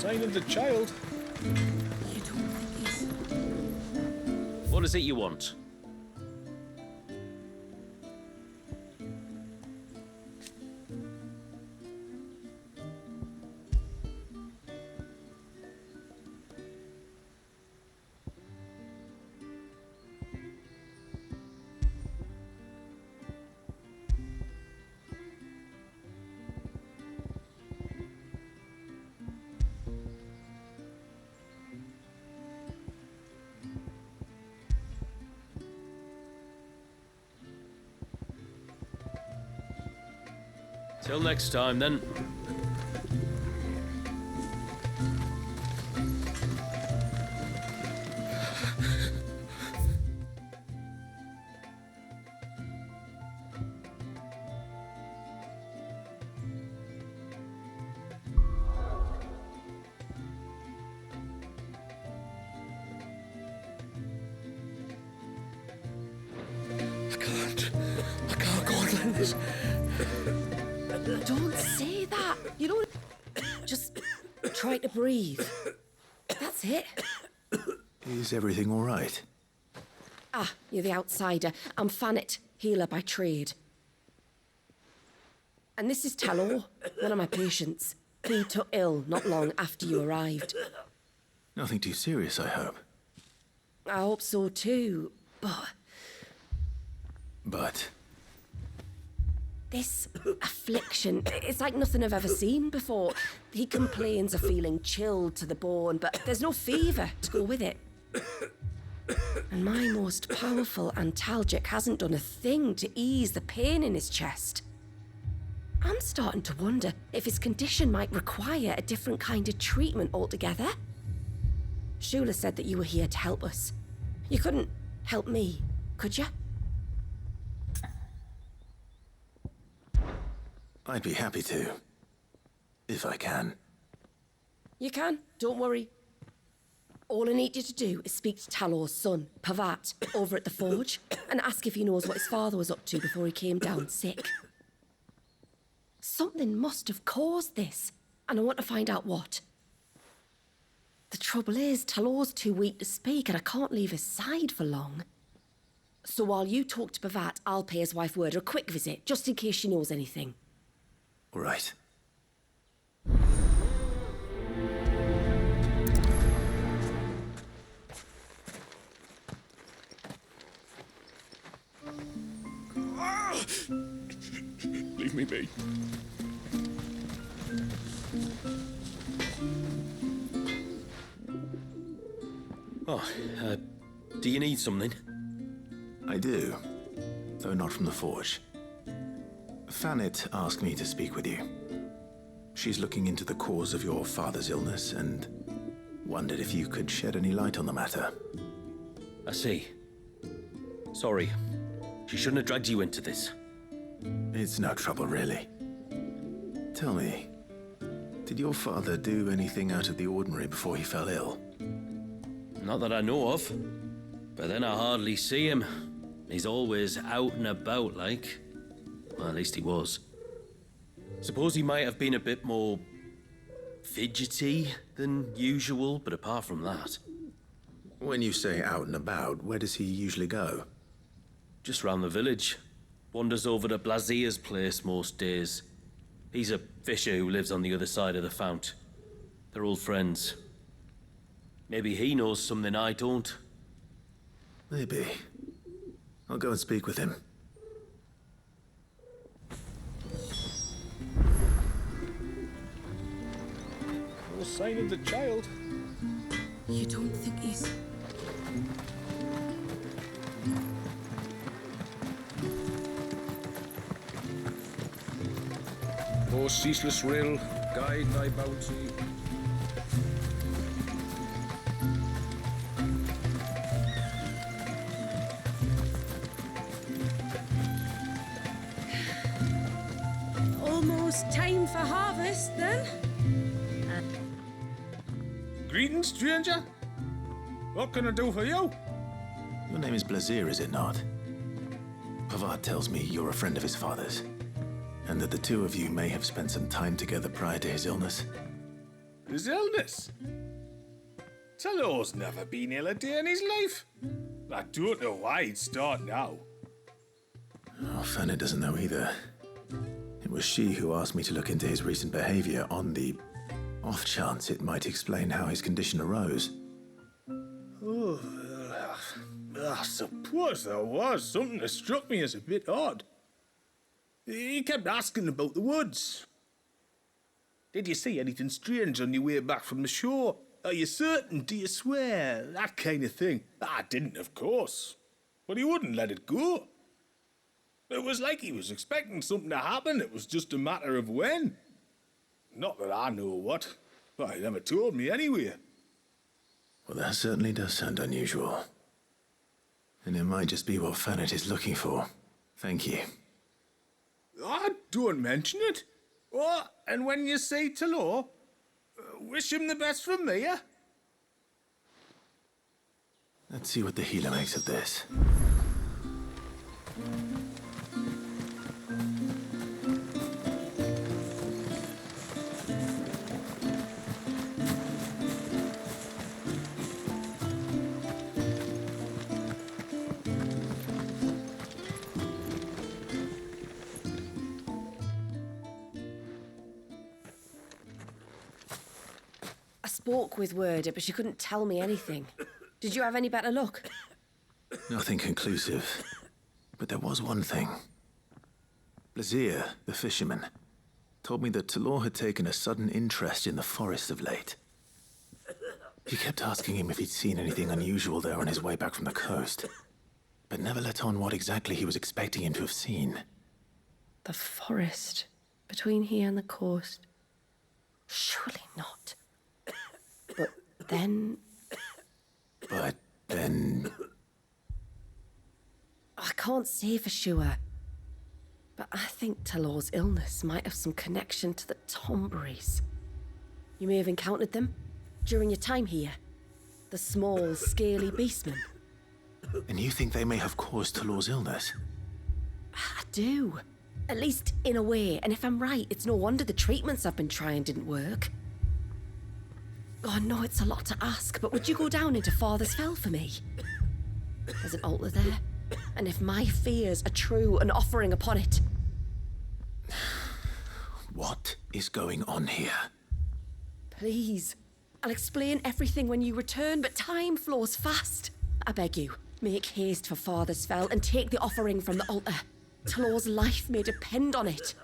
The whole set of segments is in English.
sign of the child. You don't think he's... What is it you want? Till next time, then. I can't go on like this. Don't say that. You don't... Just try to breathe. That's it. Is everything all right? Ah, you're the outsider. I'm Fanit, healer by trade. And this is Talor, one of my patients. He took ill not long after you arrived. Nothing too serious, I hope. I hope so too, but... But... This affliction, it's like nothing I've ever seen before. He complains of feeling chilled to the bone, but there's no fever to go with it. And my most powerful antalgic hasn't done a thing to ease the pain in his chest. I'm starting to wonder if his condition might require a different kind of treatment altogether. Shula said that you were here to help us. You couldn't help me, could you? I'd be happy to. If I can. You can, don't worry. All I need you to do is speak to Talor's son, Pavat, over at the forge, and ask if he knows what his father was up to before he came down sick. Something must have caused this, and I want to find out what. The trouble is, Talor's too weak to speak, and I can't leave his side for long. So while you talk to Pavat, I'll pay his wife word a quick visit, just in case she knows anything. All right. Leave me be. Oh, do you need something? I do. Though not from the forge. Fanit asked me to speak with you. She's looking into the cause of your father's illness and wondered if you could shed any light on the matter. I see. Sorry. She shouldn't have dragged you into this. It's no trouble, really. Tell me, did your father do anything out of the ordinary before he fell ill? Not that I know of. But then I hardly see him. He's always out and about, like. Well, at least he was. Suppose he might have been a bit more fidgety than usual, but apart from that... When you say out and about, where does he usually go? Just round the village. Wanders over to Blazier's place most days. He's a fisher who lives on the other side of the fount. They're old friends. Maybe he knows something I don't. Maybe. I'll go and speak with him. No sign of the child. You don't think he's... O ceaseless will, guide thy bounty. Almost time for harvest, then? Greetings, stranger. What can I do for you? Your name is Blazier, is it not? Pavad tells me you're a friend of his father's, and that the two of you may have spent some time together prior to his illness. his illness. Talor's never been ill a day in his life. I don't know why he'd start now. Oh, Fanny doesn't know either. It was she who asked me to look into his recent behavior on the off chance it might explain how his condition arose. Oh, I suppose there was something that struck me as a bit odd. He kept asking about the woods. Did you see anything strange on your way back from the shore? Are you certain? Do you swear? That kind of thing. I didn't, of course. But he wouldn't let it go. It was like he was expecting something to happen. It was just a matter of when. Not that I know what. But he never told me anyway. Well, that certainly does sound unusual. And it might just be what Fannet is looking for. Thank you. Don't mention it. Oh, and when you say Talor, wish him the best from me, yeah? Let's see what the healer makes of this. I spoke with Werder, but she couldn't tell me anything. Did you have any better luck? Nothing conclusive. But there was one thing. Blazier, the fisherman, told me that Talor had taken a sudden interest in the forest of late. He kept asking him if he'd seen anything unusual there on his way back from the coast, but never let on what exactly he was expecting him to have seen. The forest between here and the coast. Surely not. But then... I can't say for sure. But I think Talor's illness might have some connection to the Tomberries. You may have encountered them during your time here. The small, scaly beastmen. And you think they may have caused Talor's illness? I do. At least in a way. And if I'm right, it's no wonder the treatments I've been trying didn't work. Oh, I know it's a lot to ask, but would you go down into Father's Fell for me? There's an altar there, and if my fears are true, an offering upon it. What is going on here? Please. I'll explain everything when you return, but time flows fast. I beg you, make haste for Father's Fell and take the offering from the altar. Talor's life may depend on it.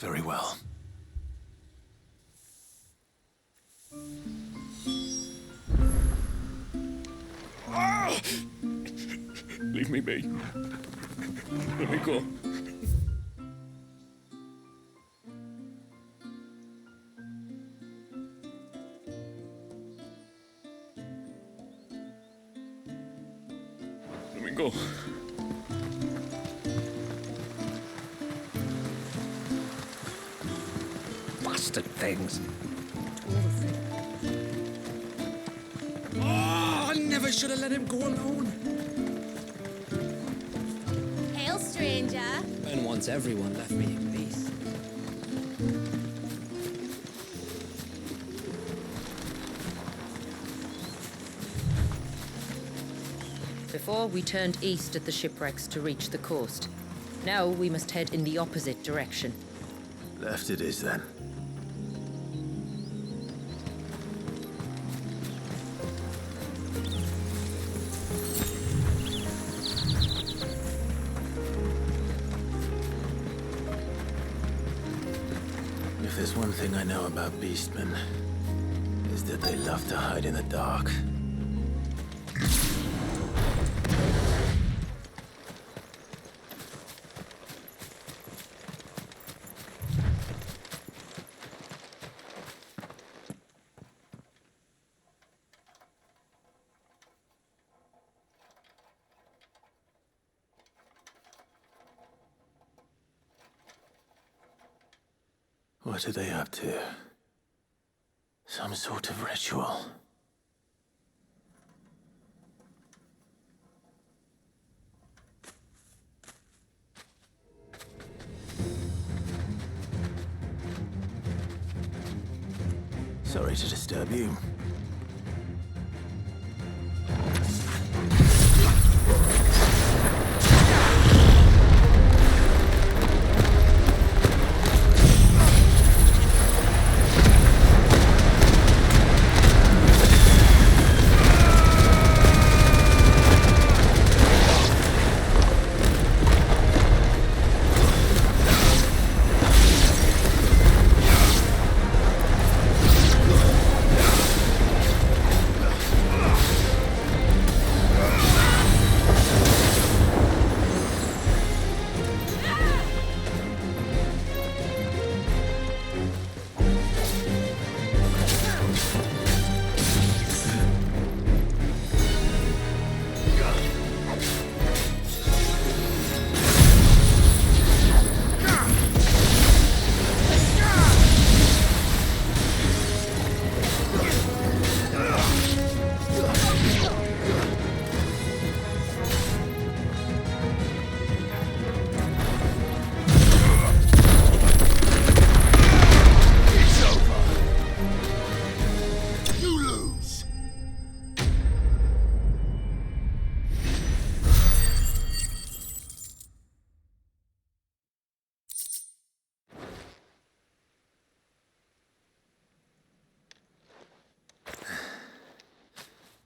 Very well. Leave me be. Let me go. Let me go. Bastard things. Oh, I never should have let him go alone. Hail, stranger. And once everyone left me in peace. Before, we turned east at the shipwrecks to reach the coast. Now we must head in the opposite direction. Left it is then. If there's one thing I know about beastmen, is that they love to hide in the dark. What are they up to? Some sort of ritual. Sorry to disturb you.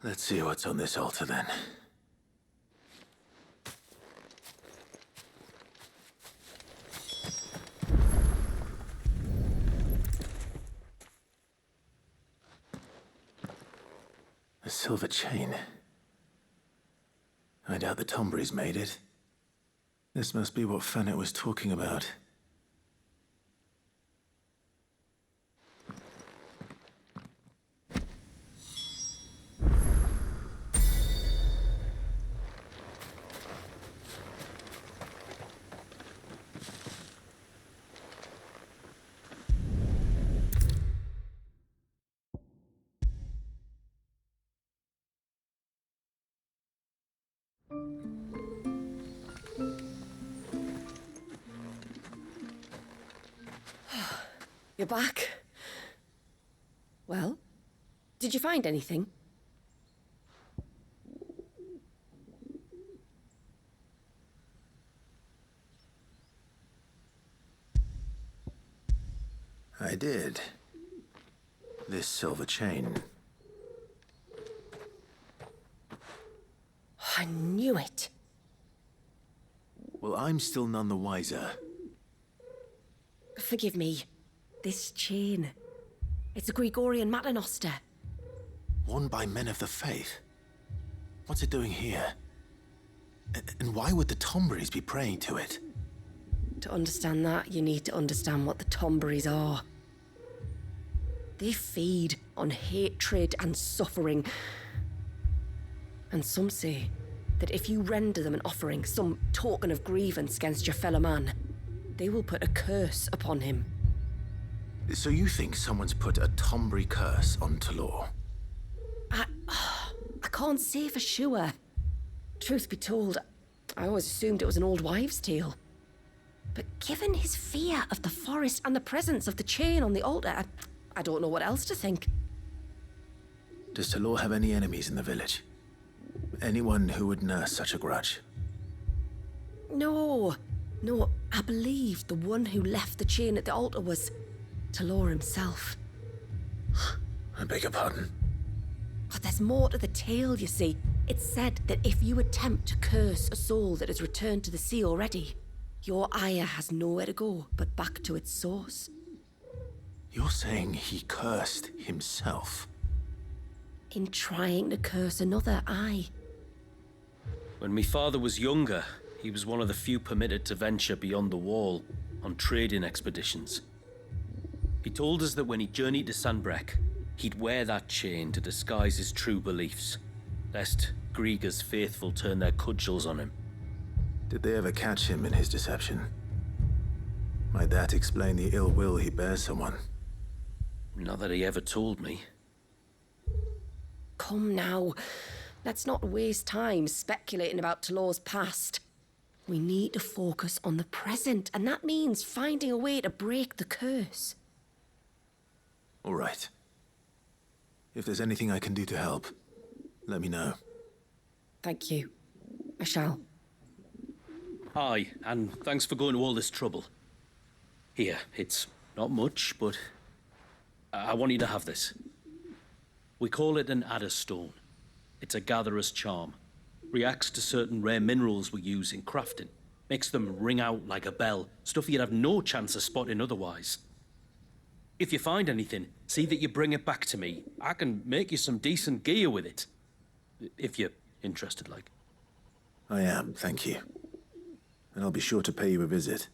Let's see what's on this altar then. A silver chain. I doubt the Tombury's made it. This must be what Fanit was talking about. You're back. Well, did you find anything? I did. This silver chain. I knew it. Well, I'm still none the wiser. Forgive me. This chain. It's a Gregorian Maternoster. Worn by men of the faith. What's it doing here? And why would the Tomburys be praying to it? To understand that, you need to understand what the Tomburys are. They feed on hatred and suffering. And some say that if you render them an offering, some token of grievance against your fellow man, they will put a curse upon him. So you think someone's put a Tombury curse on Talor? I can't say for sure. Truth be told, I always assumed it was an old wives' tale. But given his fear of the forest and the presence of the chain on the altar, I don't know what else to think. Does Talor have any enemies in the village? Anyone who would nurse such a grudge? No, I believe the one who left the chain at the altar was Talor himself. I beg your pardon? But there's more to the tale, you see. It's said that if you attempt to curse a soul that has returned to the sea already, your ire has nowhere to go but back to its source. You're saying he cursed himself? In trying to curse another, aye. When my father was younger, he was one of the few permitted to venture beyond the wall on trading expeditions. He told us that when he journeyed to Sanbreque, he'd wear that chain to disguise his true beliefs, lest Griega's faithful turn their cudgels on him. Did they ever catch him in his deception? Might that explain the ill will he bears someone? Not that he ever told me. Come now, let's not waste time speculating about Talor's past. We need to focus on the present, and that means finding a way to break the curse. All right. If there's anything I can do to help, let me know. Thank you. I shall. Aye, and thanks for going to all this trouble. Here, it's not much, but I want you to have this. We call it an adder stone. It's a gatherer's charm. Reacts to certain rare minerals we use in crafting. Makes them ring out like a bell, stuff you'd have no chance of spotting otherwise. If you find anything, see that you bring it back to me. I can make you some decent gear with it. If you're interested, like. I am, thank you. And I'll be sure to pay you a visit.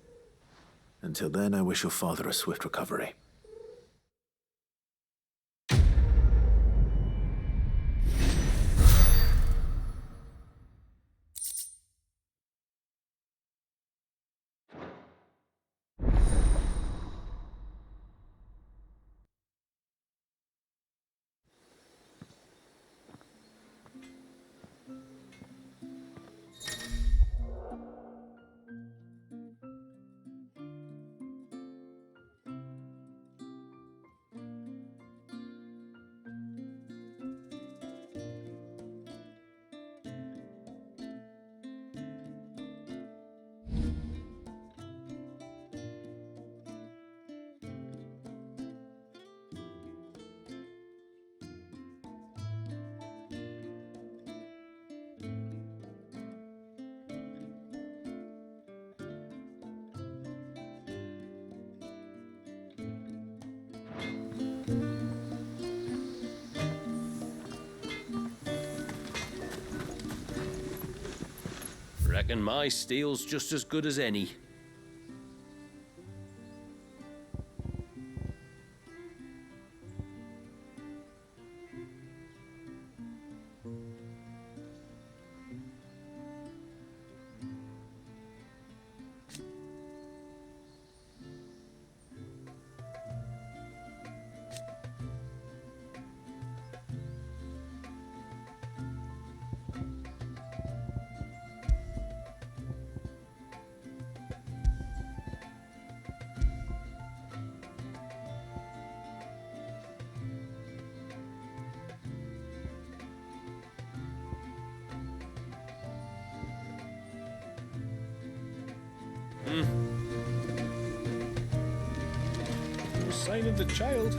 Until then, I wish your father a swift recovery. Reckon my steel's just as good as any. No sign of the child.